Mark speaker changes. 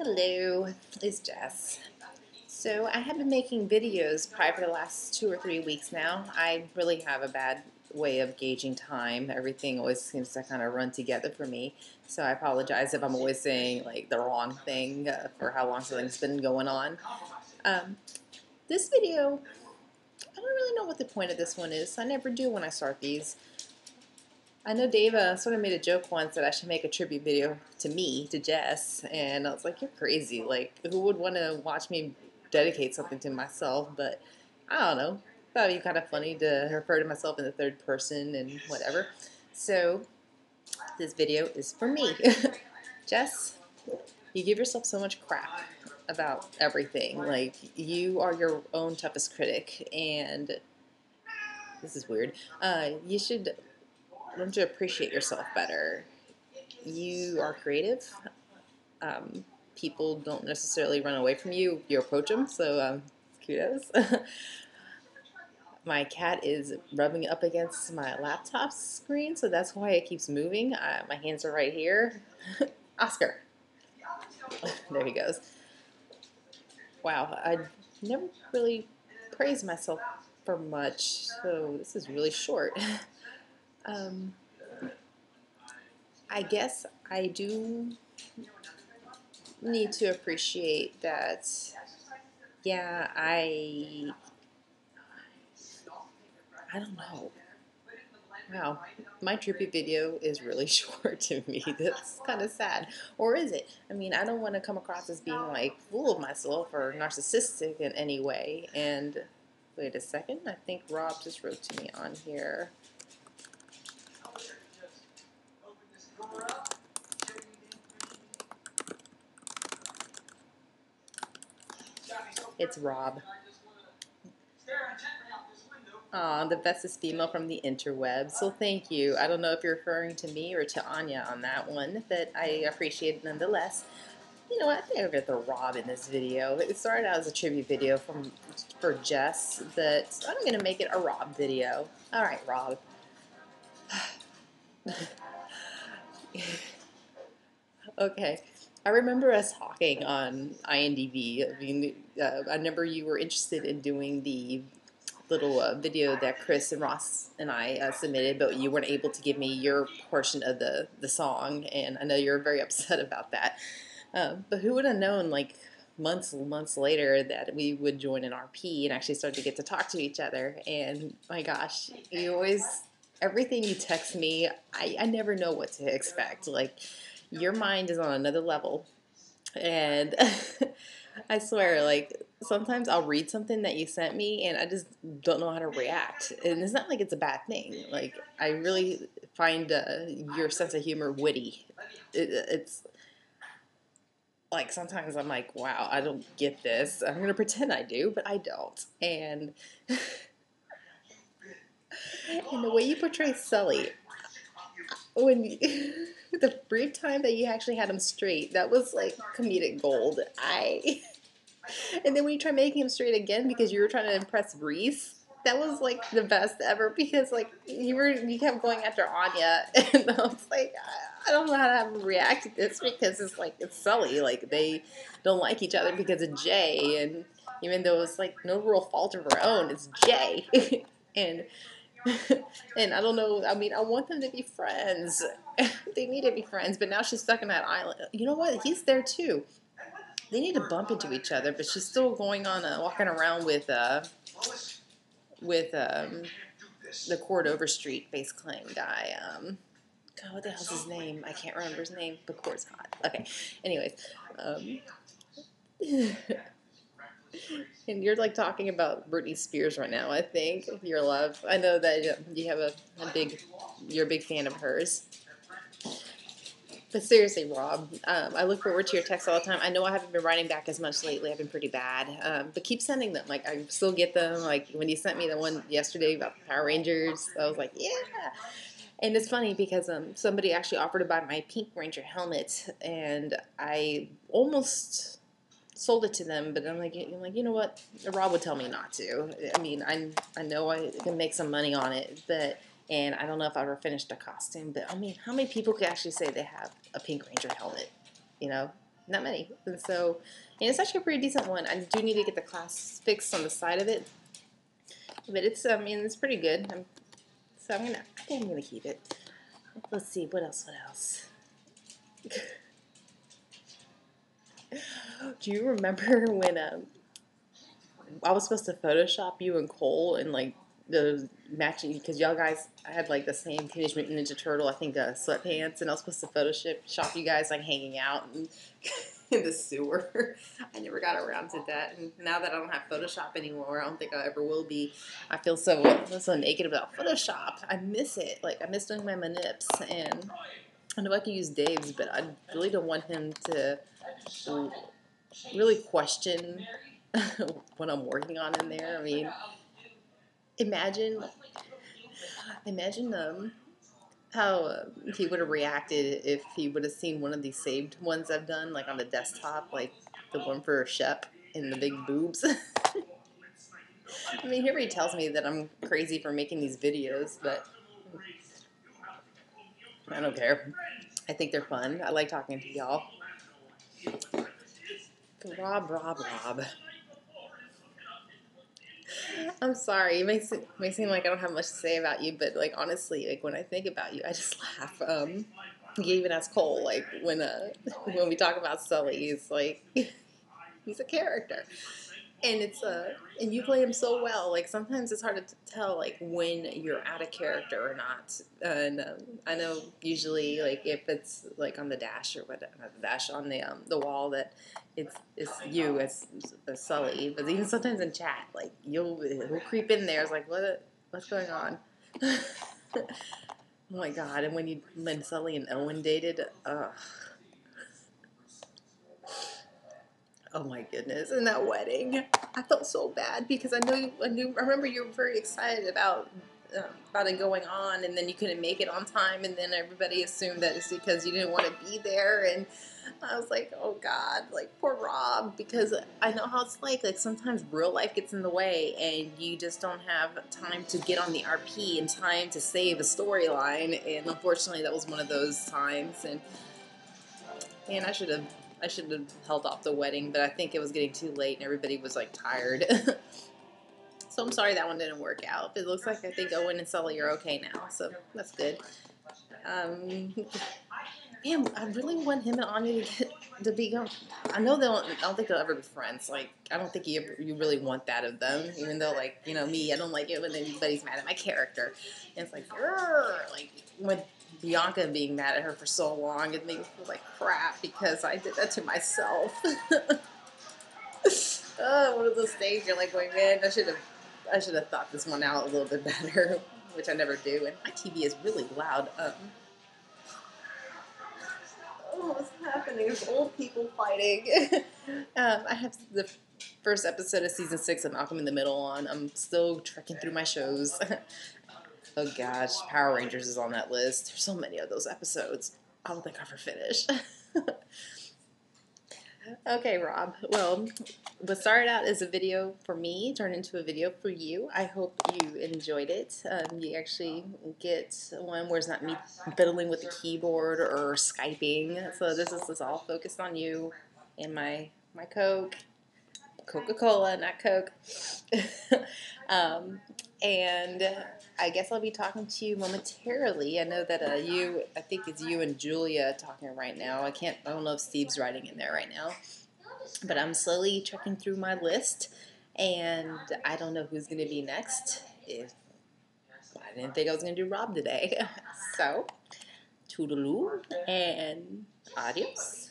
Speaker 1: Hello, it's Jess. So I have been making videos probably for the last 2 or 3 weeks now. I really have a bad way of gauging time. Everything always seems to kind of run together for me. So I apologize if I'm always saying like the wrong thing for how long something's been going on. Um, this video, I don't really know what the point of this one is. I never do when I start these. I know Dave sort of made a joke once that I should make a tribute video to me, to Jess, and I was like, you're crazy. Like, who would want to watch me dedicate something to myself? But I don't know. Thought it'd be kind of funny to refer to myself in the third person and whatever. So, this video is for me. Jess, you give yourself so much crap about everything. Like, you are your own toughest critic, and this is weird. You should learn to appreciate yourself better. You are creative. Um, People don't necessarily run away from you. You approach them, so kudos. My cat is rubbing up against my laptop screen, so that's why it keeps moving. My hands are right here. Oscar. There he goes. Wow, I never really praised myself for much, so this is really short. Um, I guess I do need to appreciate that, yeah, I don't know. Wow, my trippy video is really short to me. That's kind of sad. Or is it? I mean, I don't want to come across as being like full of myself or narcissistic in any way. And wait a second, I think Rob just wrote to me on here. It's Rob. The bestest female from the interweb. So thank you. I don't know if you're referring to me or to Anya on that one, but I appreciate it nonetheless. You know what? I think I'm gonna throw Rob in this video. It started out as a tribute video for Jess, but I'm gonna make it a Rob video. All right, Rob. Okay. I remember us talking on INDB. I mean, I remember you were interested in doing the little video that Chris and Ross and I submitted, but you weren't able to give me your portion of the song, and I know you're very upset about that. But who would have known, like months later, that we would join an RP and actually start to get to talk to each other? And my gosh, you always, everything you text me, I never know what to expect. Like, your mind is on another level, and I swear, like, sometimes I'll read something that you sent me and I just don't know how to react. And it's not like it's a bad thing. Like, I really find your sense of humor witty. It's like sometimes I'm like, wow, I don't get this. I'm going to pretend I do, but I don't. And the way you portray Sully, when the brief time that you actually had him straight, that was like comedic gold. And then when you try making him straight again because you were trying to impress Reese, that was like the best ever because like you kept going after Anya, and I was like, I don't know how to have him react to this because it's like it's Sully, like they don't like each other because of Jay, and even though it's like no real fault of her own, it's Jay, and and I don't know. I mean, I want them to be friends. They need to be friends, but now she's stuck in that island. You know what? He's there too. They need to bump into each other, but she's still going on walking around with the Cord Overstreet base claim guy. God, what the hell's his name? I can't remember his name, but Cord's hot. Okay. Anyways, and you're like talking about Britney Spears right now. I think your love. I know that you have you're a big fan of hers. But seriously, Rob, I look forward to your texts all the time. I know I haven't been writing back as much lately. I've been pretty bad. But keep sending them. Like, I still get them. Like, when you sent me the one yesterday about the Power Rangers, I was like, yeah. And it's funny because somebody actually offered to buy my Pink Ranger helmet, and I almost sold it to them, but I'm like, you know what? Rob would tell me not to. I mean, I know I can make some money on it, but... And I don't know if I ever finished a costume, but I mean, how many people could actually say they have a Pink Ranger helmet? You know, not many. And so, and it's actually a pretty decent one. I do need to get the class fixed on the side of it, but it's, I mean, it's pretty good. So I think I'm gonna keep it. Let's see, what else? Do you remember when I was supposed to Photoshop you and Cole and like the matching, because y'all guys had like the same Teenage Mutant Ninja Turtle, I think, sweatpants, and I was supposed to Photoshop you guys like hanging out in the sewer. I never got around to that, and now that I don't have Photoshop anymore, I don't think I ever will be. I feel so naked about Photoshop. I miss it. Like, I miss doing my manips, and I know I can use Dave's, but I really don't want him to really question what I'm working on in there. I mean, imagine how he would have reacted if he would have seen one of these saved ones I've done, like on the desktop, like the one for Shep and the big boobs. I mean, he already tells me that I'm crazy for making these videos, but I don't care. I think they're fun. I like talking to y'all. Rob. I'm sorry. It may seem like I don't have much to say about you, but like honestly, like when I think about you, I just laugh. You even ask Cole, like when we talk about Sully, he's like he's a character, and and you play him so well. Like sometimes it's hard to tell like when you're out of character or not. And I know usually like if it's like on the dash or what, not the dash, on the wall, that it's you as Sully. But even sometimes in chat, like he'll creep in there. It's like what's going on? Oh my god! And when Sully and Owen dated, oh my goodness! In that wedding, I felt so bad because I remember you were very excited about it going on, and then you couldn't make it on time, and then everybody assumed that it's because you didn't want to be there, and I was like, oh god, like poor Rob, because I know how it's like sometimes real life gets in the way, and you just don't have time to get on the RP in time to save a storyline, and unfortunately, that was one of those times, and I should have held off the wedding, but I think it was getting too late and everybody was like tired. So I'm sorry that one didn't work out. But it looks like I think Owen and Sully are okay now, so that's good. Man, I really want him and Anya to be going. I know I don't think they'll ever be friends. Like, I don't think you really want that of them. Even though, like, you know, me, I don't like it when anybody's mad at my character. And it's like, grrr, like when Bianca being mad at her for so long, it made me feel like crap because I did that to myself. One of those days you're like going, man, I should have thought this one out a little bit better, which I never do. And my TV is really loud. Oh, what's happening? There's old people fighting. I have the first episode of season 6 of Malcolm in the Middle on. I'm still trekking through my shows. Oh gosh, Power Rangers is on that list. There's so many of those episodes. I don't think I'll ever finish. Okay, Rob. Well, what started out as a video for me turned into a video for you. I hope you enjoyed it. You actually get one where it's not me fiddling with the keyboard or Skyping. So this is all focused on you and my Coca-Cola, not Coke. And I guess I'll be talking to you momentarily. I know that I think it's you and Julia talking right now. I don't know if Steve's writing in there right now. But I'm slowly checking through my list, and I don't know who's going to be next. I didn't think I was going to do Rob today. So, toodaloo, and adios.